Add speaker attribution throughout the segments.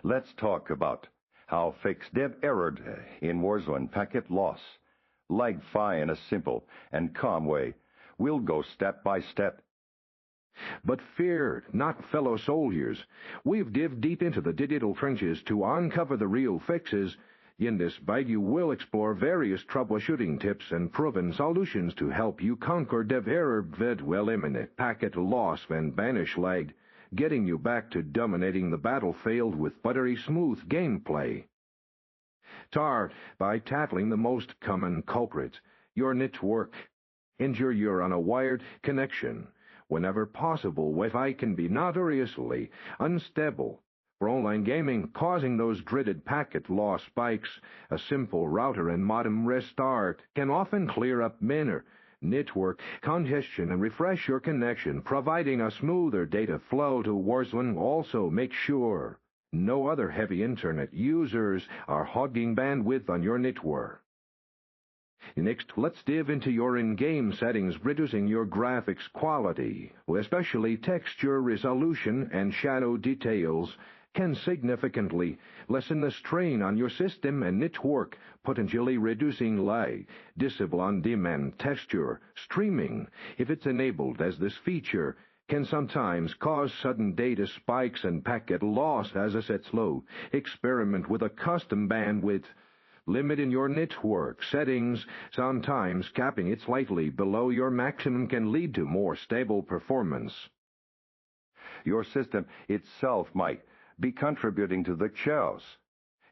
Speaker 1: Let's talk about how fix dev error in Warzone packet loss. Like fi in a simple and calm way. We'll go step by step.
Speaker 2: But fear not, fellow soldiers. We've dived deep into the digital trenches to uncover the real fixes. In this video, we'll explore various troubleshooting tips and proven solutions to help you conquer dev error that will eliminate packet loss and banish lag, getting you back to dominating the battlefield with buttery smooth gameplay. Start by tackling the most common culprit, your network. Ensure you're on a wired connection. Whenever possible, Wi-Fi can be notoriously unstable. For online gaming, causing those dreaded packet loss spikes, a simple router and modem restart can often clear up minor network congestion and refresh your connection, providing a smoother data flow to Warzone. Also, make sure no other heavy internet users are hogging bandwidth on your network. Next, let's dive into your in-game settings, reducing your graphics quality, especially texture resolution and shadow details, can significantly lessen the strain on your system and network, potentially reducing lag. Disable on-demand texture streaming, if it's enabled, as this feature can sometimes cause sudden data spikes and packet loss as assets load. Experiment with a custom bandwidth limit in your network settings. Sometimes capping it slightly below your maximum can lead to more stable performance.
Speaker 1: Your system itself might be contributing to the chaos.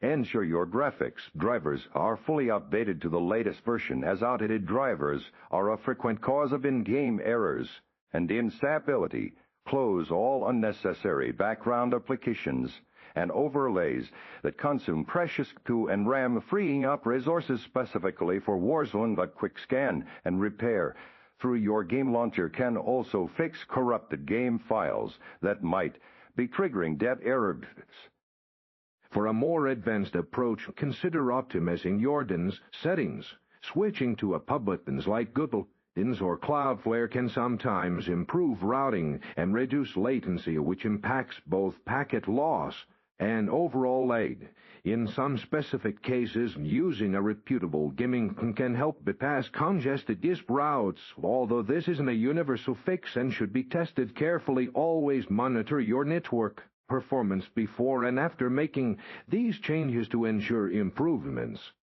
Speaker 1: Ensure your graphics drivers are fully updated to the latest version, as outdated drivers are a frequent cause of in-game errors and instability. Close all unnecessary background applications and overlays that consume precious CPU and RAM, freeing up resources specifically for Warzone. But quick scan and repair through your game launcher can also fix corrupted game files that might be triggering dev errors.
Speaker 2: For a more advanced approach, consider optimizing your DNS settings. Switching to a public DNS like Google DNS or Cloudflare can sometimes improve routing and reduce latency, which impacts both packet loss and overall lag. In some specific cases, using a reputable gimmick can help bypass congested disk routes. Although this isn't a universal fix and should be tested carefully, always monitor your network performance before and after making these changes to ensure improvements.